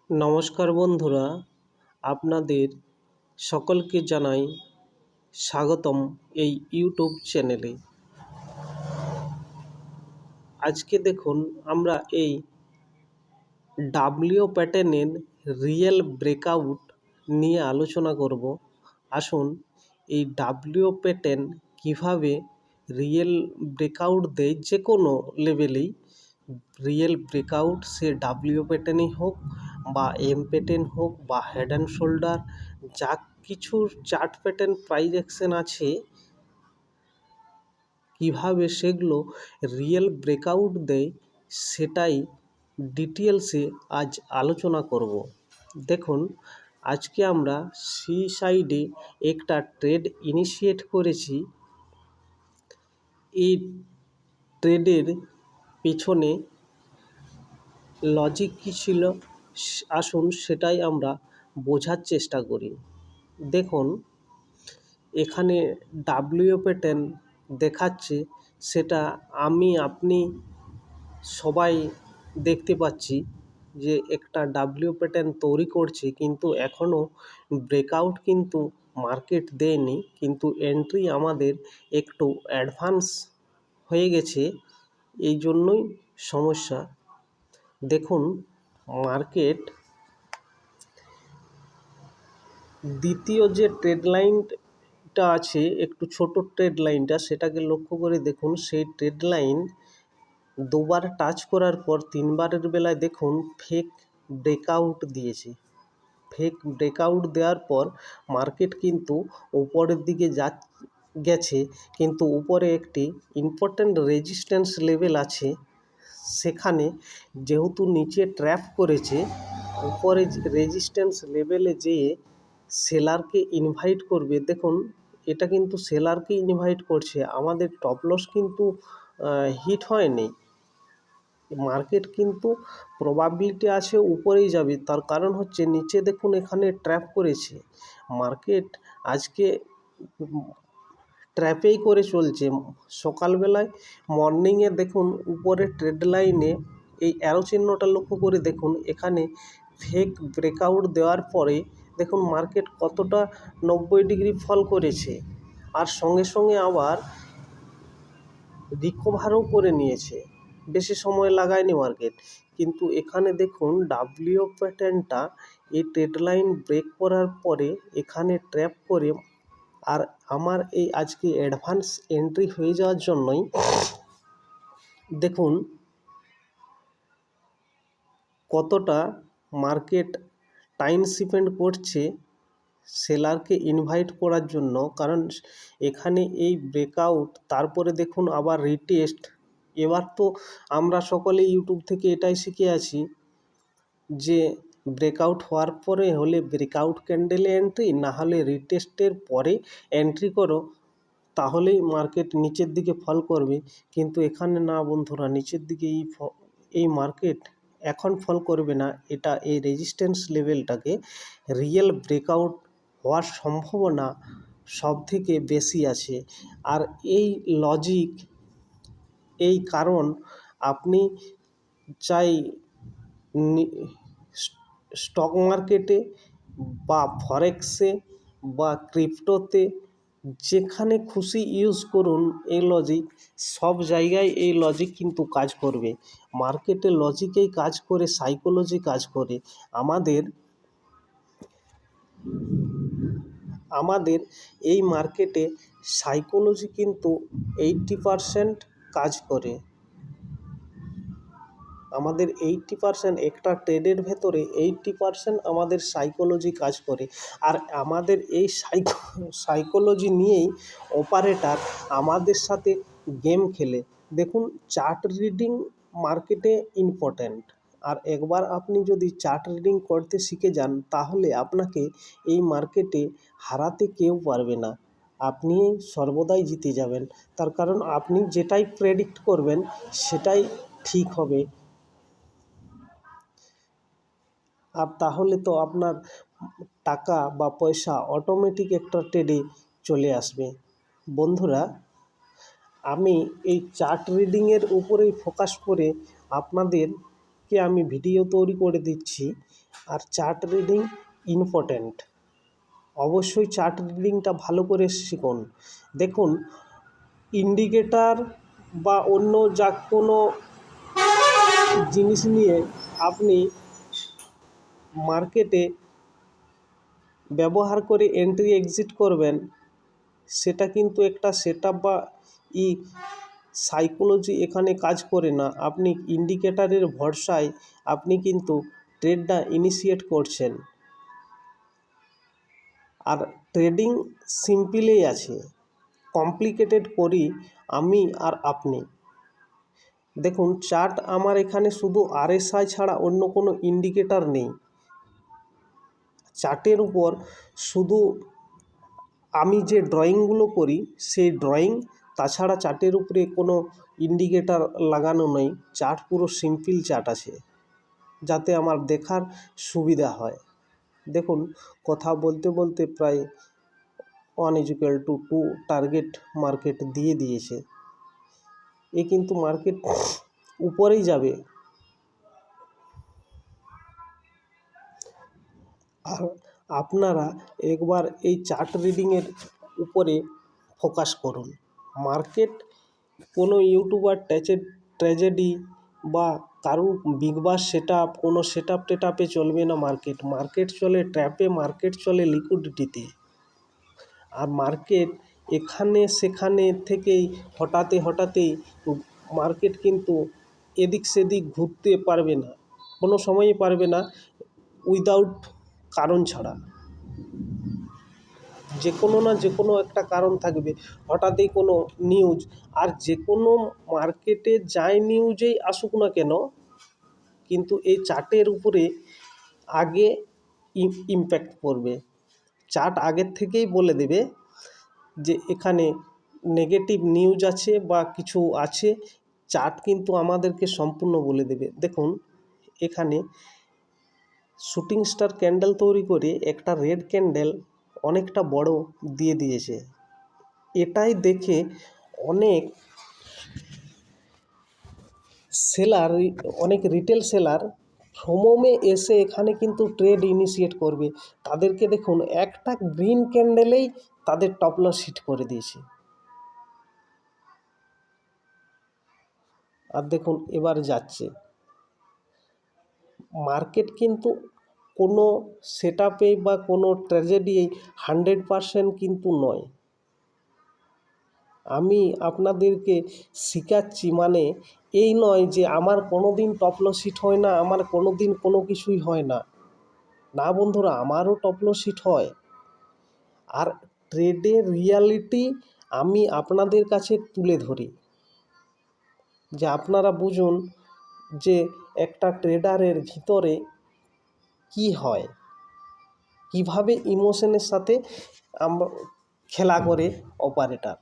নমস্কার বন্ধুরা, আপনাদের সকলকে জানাই স্বাগতম এই ইউটিউব চ্যানেলে। আজকে দেখুন আমরা এই ডাব্লিউ প্যাটার্নের রিয়েল ব্রেকআউট নিয়ে আলোচনা করব। আসুন এই ডাব্লিউ প্যাটার্ন কিভাবে রিয়েল ব্রেকআউট দেয়, যে কোনো লেভেলেই রিয়েল ব্রেকআউট, সে ডাব্লিউ প্যাটার্নই হোক বা এম প্যাটার্ন হোক বা হেড অ্যান্ড শোল্ডার, যা কিছুর চার্ট প্যাটার্ন প্রাইস অ্যাকশন আছে, কিভাবে সেগুলো রিয়েল ব্রেকআউট দেয় সেটাই ডিটেলসে আজ আলোচনা করব। দেখুন, আজকে আমরা সি সাইডে একটা ট্রেড ইনিশিয়েট করেছি। এই ট্রেডের পেছনে লজিক কী ছিল, আসুন সেটাই আমরা বোঝার চেষ্টা করি। দেখুন, এখানে ডাব্লিউ প্যাটার্ন দেখাচ্ছে, সেটা আপনি সবাই দেখতে পাচ্ছি যে একটা ডাব্লিউ প্যাটার্ন তৈরি করছে, কিন্তু এখনও ব্রেকআউট কিন্তু মার্কেট দেয়নি, কিন্তু এন্ট্রি আমাদের একটু অ্যাডভান্স হয়ে গেছে, এই জন্যই সমস্যা। দেখুন, মার্কেট দ্বিতীয় যে ট্রেড লাইনটা আছে, একটু ছোট ট্রেড লাইনটা, সেটাকে লক্ষ্য করে দেখুন। সেই ট্রেড লাইন দুবার টাচ করার পর তিনবারের বেলায় দেখুন ফেক ব্রেকআউট দিয়েছে। ফেক ব্রেকআউট দেওয়ার পর মার্কেট কিন্তু উপরের দিকে গেছে, কিন্তু উপরে একটি ইম্পর্ট্যান্ট রেজিস্ট্যান্স লেভেল আছে। সেখানে যেহেতু নিচে ট্র্যাপ করেছে, উপরে রেজিস্ট্যান্স লেভেলে যেয়ে সেলারকে ইনভাইট করবে। দেখুন, এটা কিন্তু সেলারকে ইনভাইট করছে, আমাদের টপ লস কিন্তু হিট হয়নি। মার্কেট কিন্তু প্রবাবিলিটি আছে উপরেই যাবে, তার কারণ হচ্ছে নিচে দেখুন এখানে ট্র্যাপ করেছে। মার্কেট আজকে ট্র্যাপেই করে চলছে। সকালবেলায় মর্নিংয়ে দেখুন উপরে ট্রেড লাইনে এই অ্যারো চিহ্নটা লক্ষ্য করে দেখুন, এখানে ফেক ব্রেকআউট দেওয়ার পরে দেখুন মার্কেট কতটা 90 ডিগ্রি ফল করেছে, আর সঙ্গে সঙ্গে আবার রিকভারও করে নিয়েছে, বেশি সময় লাগায়নি মার্কেট। কিন্তু এখানে দেখুন ডাব্লিউ প্যাটার্নটা এই ট্রেড লাইন ব্রেক করার পরে এখানে ট্র্যাপ করে, আর আমার এই আজকে অ্যাডভান্স এন্ট্রি হয়ে যাওয়ার জন্যই দেখুন কতটা মার্কেট টাইম স্পেন্ড করছে সেলারকে ইনভাইট করার জন্য। কারণ এখানে এই ব্রেকআউট, তারপরে দেখুন আবার রিটেস্ট। এবার তো আমরা সকলে ইউটিউব থেকে এটাই শিখে আছি যে ব্রেকআউট হওয়ার পরে হলে ব্রেকআউট ক্যান্ডেলে এন্ট্রি, না হলে রিটেস্টের পরে এন্ট্রি করো, তাহলেই মার্কেট নিচের দিকে ফল করবে। কিন্তু এখানে না বন্ধুরা, নিচের দিকে এই মার্কেট এখন ফল করবে না। এটা এই রেজিস্ট্যান্স লেভেলটাকে রিয়েল ব্রেকআউট হওয়ার সম্ভাবনা সব থেকে বেশি আছে। আর এই লজিক, এই কারণ আপনি চাই স্টক মার্কেটে বা ফরেক্সে বা ক্রিপ্টোতে, যেখানে খুশি ইউজ করুন এই লজিক, সব জায়গায় এই লজিক কিন্তু কাজ করবে। মার্কেটে লজিকেই কাজ করে, সাইকোলজি কাজ করে। আমাদের এই মার্কেটে সাইকোলজি কিন্তু 80% কাজ করে। আমাদের 80%, একটা ট্রেডের ভেতরে 80% আমাদের সাইকোলজি কাজ করে। আর আমাদের এই সাইকোলজি নিয়েই অপারেটর আমাদের সাথে গেম খেলে। দেখুন, চার্ট রিডিং মার্কেটে ইম্পর্ট্যান্ট, আর একবার আপনি যদি চার্ট রিডিং করতে শিখে যান, তাহলে আপনাকে এই মার্কেটে হারাতে কেউ পারবে না। আপনি সর্বদাই জিতে যাবেন, তার কারণ আপনি যেটাই প্রেডিক্ট করবেন সেটাই ঠিক হবে। আর তাহলে তো আপনার টাকা বা পয়সা অটোমেটিক একটা ট্রেডে চলে আসবে। বন্ধুরা, আমি এই চার্ট রিডিংয়ের উপরেই ফোকাস করে আপনাদের আপনাদেরকে আমি ভিডিও তৈরি করে দিচ্ছি। আর চার্ট রিডিং ইম্পর্ট্যান্ট, অবশ্যই চার্ট রিডিংটা ভালো করে শিখুন। দেখুন, ইন্ডিকেটার বা অন্য যা কোনো জিনিস নিয়ে আপনি মার্কেটে ব্যবহার করে এন্ট্রি এক্সিট করবেন, সেটা কিন্তু একটা সেটআপ বা ই সাইকোলজি এখানে কাজ করে না। আপনি ইন্ডিকেটারের ভরসায় আপনি কিন্তু ট্রেডটা ইনিশিয়েট করছেন। আর ট্রেডিং সিম্পলই আছে, কমপ্লিকেটেড করি আমি আর আপনি। দেখুন, চার্ট আমার এখানে শুধু RSI ছাড়া অন্য কোনো ইন্ডিকেটার নেই। চার্টের উপর শুধু আমি যে ড্রয়িংগুলো করি সেই ড্রয়িং, তাছাড়া চার্টের উপরে কোনো ইন্ডিকেটার লাগানো নেই। চার্ট পুরো সিম্পল চার্ট আছে, যাতে আমার দেখার সুবিধা হয়। দেখুন, কথা বলতে বলতে প্রায় 1:2 টার্গেট মার্কেট দিয়ে দিয়েছে। এ কিন্তু মার্কেট উপরেই যাবে। আর আপনারা একবার এই চার্ট রিডিংয়ের উপরে ফোকাস করুন। মার্কেট কোনো ইউটিউবার ট্র্যাজেডি বা কারুর বিগ বাস সেটআপ, কোনো সেটআপ টেটআপে চলবে না। মার্কেট চলে ট্র্যাপে, মার্কেট চলে লিকুইডিটিতে। আর মার্কেট এখানে সেখানে থেকেই হঠাৎই মার্কেট কিন্তু এদিক সেদিক ঘুরতে পারবে না, কোনো সময়ই পারবে না উইদাউট কারণ ছাড়া। যে কোনো না যে কোনো একটা কারণ থাকবে, হঠাৎই কোনো নিউজ। আর যে কোনো মার্কেটে যাই নিউজেই আসুক না কেন, কিন্তু এই চার্টের উপরে আগে ইমপ্যাক্ট পড়বে। চার্ট আগের থেকেই বলে দেবে যে এখানে নেগেটিভ নিউজ আছে বা কিছু আছে। চার্ট কিন্তু আমাদেরকে সম্পূর্ণ বলে দেবে। দেখুন, এখানে শুটিং স্টার ক্যান্ডেল তৈরি করে একটা রেড ক্যান্ডেল অনেকটা বড় দিয়ে দিয়েছে। এটাই দেখে অনেক সেলার, অনেক রিটেল সেলার ফ্রমমে এসে এখানে কিন্তু ট্রেড ইনিশিয়েট করবে। তাদেরকে দেখুন, একটা গ্রিন ক্যান্ডেলেই তাদের টপ লস হিট করে দিয়েছে। আর দেখুন, এবার যাচ্ছে মার্কেট কিন্তু কোনো সেটআপে বা কোনো ট্র্যাজেডি 100% কিন্তু নয়। আমি আপনাদেরকে শেখাচ্ছি, মানে এই নয় যে আমার কোনো দিন টপ লস হিট হয় না, আমার কোনো দিন কোনো কিছুই হয় না। না বন্ধুরা, আমারও টপ লস হিট হয়। আর ট্রেডের রিয়ালিটি আমি আপনাদের কাছে তুলে ধরি, যে আপনারা বুঝুন যে একটা ট্রেডারের ভিতরে কি হয়, কিভাবে ইমোশনের সাথে খেলা করে অপারেটর।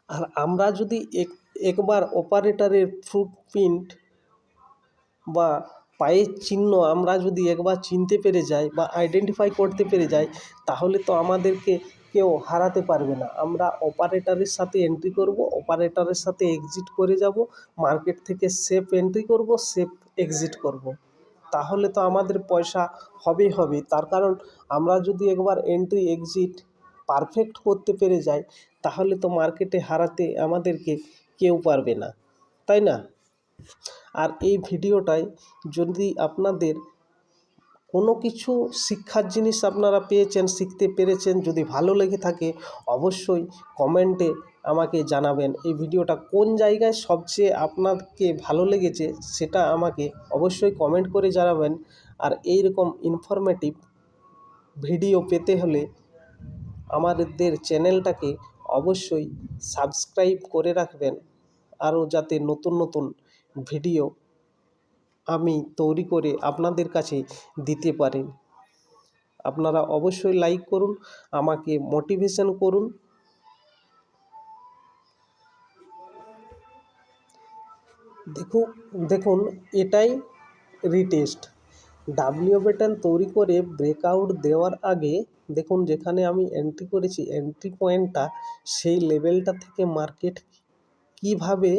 আর আমরা যদি একবার অপারেটরের ফুটপ্রিন্ট বা পায়ের চিহ্ন আমরা যদি একবার চিনতে পেরে যাই বা আইডেন্টিফাই করতে পেরে যাই, তাহলে তো আমাদেরকে কেউ হারাতে পারবে না। আমরা অপারেটরের সাথে এন্ট্রি করব, অপারেটরের সাথে এক্সিট করে যাব, মার্কেট থেকে সেফ এন্ট্রি করব, সেফ এক্সিট করব। তাহলে তো আমাদের পয়সা হবেই হবে। তার কারণ আমরা যদি একবার এন্ট্রি এক্সিট পারফেক্ট করতে পেরে যাই, তাহলে তো মার্কেটে হারাতে আমাদেরকে কেউ পারবে না, তাই না? আর এই ভিডিওটায় যদি আপনাদের কোনো কিছু শিক্ষার জিনিস আপনারা পেয়েছেন, শিখতে পেরেছেন, যদি ভালো লেগে থাকে অবশ্যই কমেন্টে আমাকে জানাবেন। এই ভিডিওটা কোন জায়গায় সবচেয়ে আপনাকে ভালো লেগেছে সেটা আমাকে অবশ্যই কমেন্ট করে জানাবেন। আর এই রকম ইনফরমেটিভ ভিডিও পেতে হলে আমাদের চ্যানেলটাকে অবশ্যই সাবস্ক্রাইব করে রাখবেন, আরও যাতে নতুন নতুন ভিডিও আমি তৈরি করে আপনাদের কাছে দিতে পারি। আপনারা অবশ্যই লাইক করুন, আমাকে মোটিভেশন করুন। দেখুন, এটাই রিটেস্ট। ডাব্লিউ প্যাটার্ন তৈরি করে ব্রেকআউট দেওয়ার আগে দেখুন, যেখানে আমি এন্ট্রি করেছি, এন্ট্রি পয়েন্টটা সেই লেভেলটা থেকে মার্কেট কিভাবে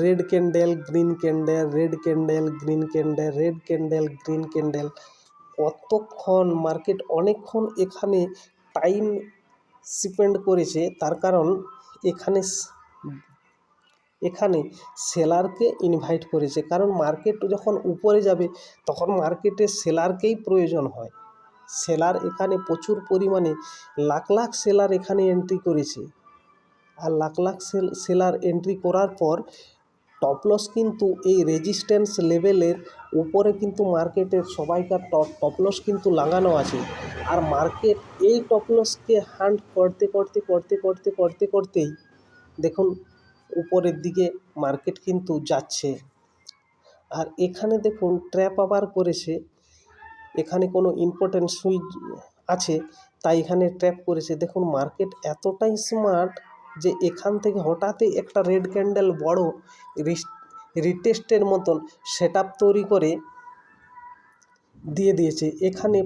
red candle, green candle, red candle, green candle, red candle, green candle, কতক্ষণ মার্কেট অনেকক্ষণ এখানে টাইম স্পেন্ড করেছে। তার কারণ এখানে এখানে সেলারকে ইনভাইট করেছে, কারণ মার্কেট যখন উপরে যাবে তখন মার্কেটে সেলারকেই প্রয়োজন হয়। সেলার এখানে প্রচুর পরিমাণে লাখ লাখ সেলার এখানে এন্ট্রি করেছে, আর লাখ লাখ সেলার এন্ট্রি করার পর টপ লস কিন্তু এই রেজিস্ট্যান্স লেভেলের উপরে কিন্তু মার্কেটের সবাইকার টপ লস কিন্তু লাগানো আছে। আর মার্কেট এই টপ লসকে হান্ট করতে করতে করতে করতে করতে করতেই দেখুন উপরের দিকে মার্কেট কিন্তু যাচ্ছে। আর এখানে দেখুন ট্র্যাপ আবার করেছে, এখানে কোনো ইম্পর্টেন্ট সুইচ আছে তাই এখানে ট্র্যাপ করেছে। দেখুন মার্কেট এতটাই স্মার্ট যে এখান থেকে হঠাৎই একটা রেড ক্যান্ডেল বড় রিটেস্টের মতন সেট আপ তৈরি করে দিয়ে দিয়েছে। এখানে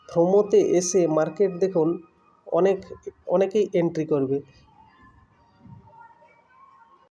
ফ্রোমোতে এসে মার্কেট দেখুন অনেকেই এন্ট্রি করবে।